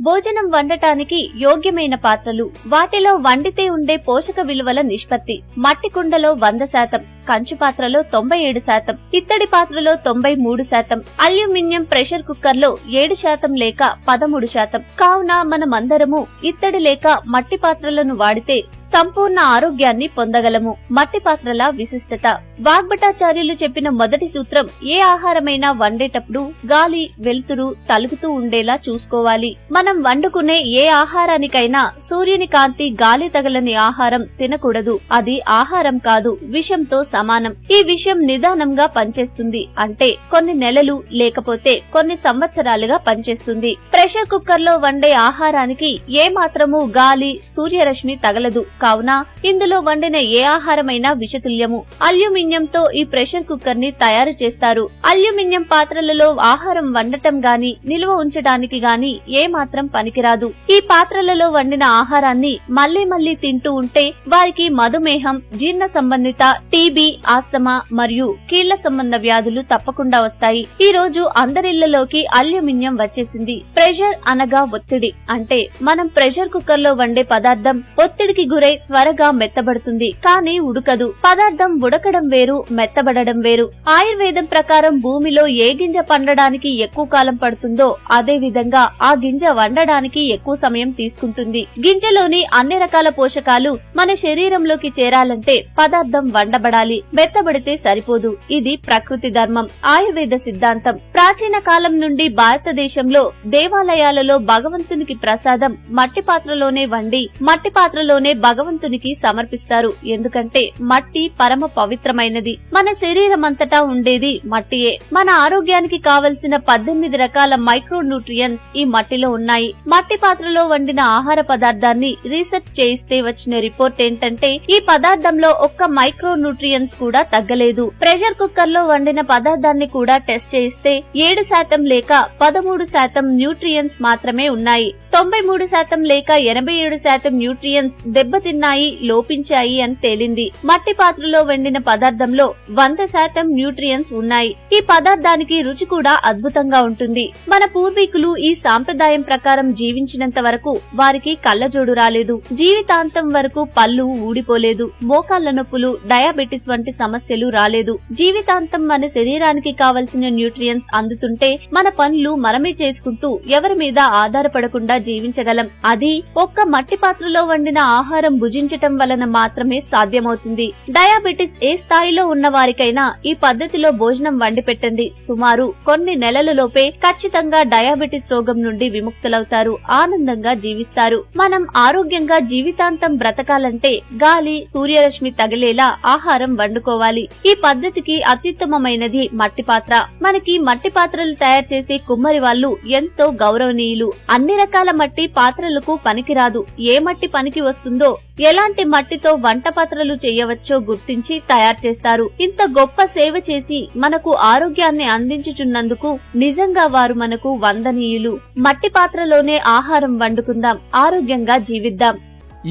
భోజనం వండటానికి యోగ్యమైన పాత్రలు, వాటిలో వండితే ఉండే పోషక విలువల నిష్పత్తి. మట్టి కుండలో 100%, కంచు పాత్రలో 97%, ఇత్తడి పాత్రలో 93%, అల్యూమినియం ప్రెషర్ కుక్కర్ లో 7% లేక 13%. కావున మనమందరము ఇత్తడి లేక మట్టి పాత్రలను వాడితే సంపూర్ణ ఆరోగ్యాన్ని పొందగలము. మట్టి పాత్రల విశిష్టత. వాగ్భటాచార్యులు చెప్పిన మొదటి సూత్రం, ఏ ఆహారమైనా వండేటప్పుడు గాలి, వెలుతురు తలుగుతూ ఉండేలా చూసుకోవాలి. మనం వండుకునే ఏ ఆహారానికైనా సూర్యుని కాంతి, గాలి తగలని ఆహారం తినకూడదు. అది ఆహారం కాదు, విషంతో సమానం. ఈ విషయం నిదానంగా పనిచేస్తుంది, అంటే కొన్ని నెలలు లేకపోతే కొన్ని సంవత్సరాలుగా పనిచేస్తుంది. ప్రెషర్ కుక్కర్ లో వండే ఆహారానికి ఏ మాత్రము గాలి, సూర్యరశ్మి తగలదు. కావున ఇందులో వండిన ఏ ఆహారమైనా విషతుల్యము. అల్యూమినియంతో ఈ ప్రెషర్ కుక్కర్ ని తయారు చేస్తారు. అల్యూమినియం పాత్రలలో ఆహారం వండటం గాని, నిల్వ ఉంచడానికి గాని ఏ మాత్రం పనికిరాదు. ఈ పాత్రలలో వండిన ఆహారాన్ని మళ్లీ మళ్లీ తింటూ ఉంటే వారికి మధుమేహం, జీర్ణ సంబంధిత టీబీ, ఆస్తమా మరియు కీళ్ల సంబంధ వ్యాధులు తప్పకుండా వస్తాయి. ఈ రోజు అందరిళ్లలోకి అల్యూమినియం వచ్చేసింది. ప్రెషర్ అనగా ఒత్తిడి. అంటే మనం ప్రెషర్ కుక్కర్ లో వండే పదార్థం ఒత్తిడికి గురై త్వరగా మెత్తబడుతుంది, కానీ ఉడకదు. పదార్థం ఉడకడం వేరు, మెత్తబడడం వేరు. ఆయుర్వేదం ప్రకారం భూమిలో ఏ గింజ పండడానికి ఎక్కువ కాలం పడుతుందో అదే విధంగా ఆ గింజ వండడానికి ఎక్కువ సమయం తీసుకుంటుంది. గింజలోని అన్ని రకాల పోషకాలు మన శరీరంలోకి చేరాలంటే పదార్థం వండబడాలి, మెత్తబడితే సరిపోదు. ఇది ప్రకృతి ధర్మం, ఆయుర్వేద సిద్ధాంతం. ప్రాచీన కాలం నుండి భారతదేశంలో దేవాలయాలలో భగవంతునికి ప్రసాదం మట్టి పాత్రలోనే వండి మట్టి పాత్రలోనే భగవంతునికి సమర్పిస్తారు. ఎందుకంటే మట్టి పరమ పవిత్రమైనది. మన శరీరమంతటా ఉండేది మట్టియే. మన ఆరోగ్యానికి కావలసిన 18 రకాల మైక్రో న్యూట్రియన్స్ ఈ మట్టిలో ఉన్నాయి. మట్టి పాత్రలో వండిన ఆహార పదార్థాన్ని రీసెర్చ్ చేయిస్తే వచ్చిన రిపోర్ట్ ఏంటంటే ఈ పదార్థంలో ఒక్క మైక్రో న్యూట్రియన్స్ కూడా తగ్గలేదు. ప్రెషర్ కుక్కర్ లో వండిన పదార్థాన్ని కూడా టెస్ట్ చేయిస్తే 7% లేక 13% న్యూట్రియన్స్ మాత్రమే ఉన్నాయి. 93% లేక 87% న్యూట్రియన్స్ దెబ్బతిన్నాయి, లోపించాయి అని తేలింది. మట్టి పాత్రలో వండిన పదార్థంలో 100% న్యూట్రియన్స్ ఉన్నాయి. ఈ పదార్థానికి రుచి కూడా అద్భుతంగా ఉంటుంది. మన పూర్వీకులు ఈ సాంప్రదాయం ప్రకారం జీవించినంత వరకు వారికి కళ్ళజోడు రాలేదు. జీవితాంతం వరకు పళ్ళు ఊడిపోలేదు. మోకాళ్ల నొప్పులు, డయాబెటిస్ వంటి సమస్యలు రాలేదు. జీవితాంతం మన శరీరానికి కావలసిన న్యూట్రియన్స్ అందుతుంటే మన పనులు మనమే చేసుకుంటూ ఎవరి మీద ఆధారపడకుండా జీవించగలం. అది ఒక్క మట్టి పాత్రలో వండిన ఆహారం భుజించటం వలన మాత్రమే సాధ్యమవుతుంది. డయాబెటిస్ ఏ స్థాయిలో ఉన్న వారికైనా ఈ పద్ధతిలో భోజనం వండి పెట్టండి. సుమారు కొన్ని నెలలలోపే ఖచ్చితంగా డయాబెటిస్ రోగం నుండి విముక్తులవుతారు, ఆనందంగా జీవిస్తారు. మనం ఆరోగ్యంగా జీవితాంతం బ్రతకాలంటే గాలి, సూర్యరశ్మి తగిలేలా ఆహారం వండుకోవాలి. ఈ పద్ధతికి అత్యుత్తమమైనది మట్టి పాత్ర. మనకి మట్టి పాత్రలు తయారు చేసే కుమ్మరి వాళ్ళు ఎంతో గౌరవనీయులు. అన్ని రకాల మట్టి పాత్రలకు పనికిరాదు. ఏ మట్టి పనికి వస్తుందో, ఎలాంటి మట్టితో వంట పాత్రలు చేయవచ్చో గుర్తించి తయారు చేస్తారు. ఇంత గొప్ప సేవ చేసి మనకు ఆరోగ్యాన్ని అందించుచున్నందుకు నిజంగా వారు మనకు వందనీయులు. మట్టి పాత్రలోనే ఆహారం వండుకుందాం, ఆరోగ్యంగా జీవిద్దాం.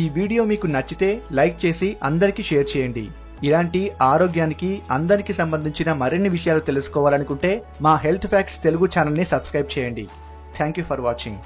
ఈ వీడియో మీకు నచ్చితే లైక్ చేసి అందరికీ షేర్ చేయండి. ఇలాంటి ఆరోగ్యానికి అందరికి సంబంధించిన మరిన్ని విషయాలు తెలుసుకోవాలనుకుంటే మా హెల్త్ ఫ్యాక్ట్స్ తెలుగు ఛానల్ ని సబ్స్క్రైబ్ చేయండి. Thank you for watching.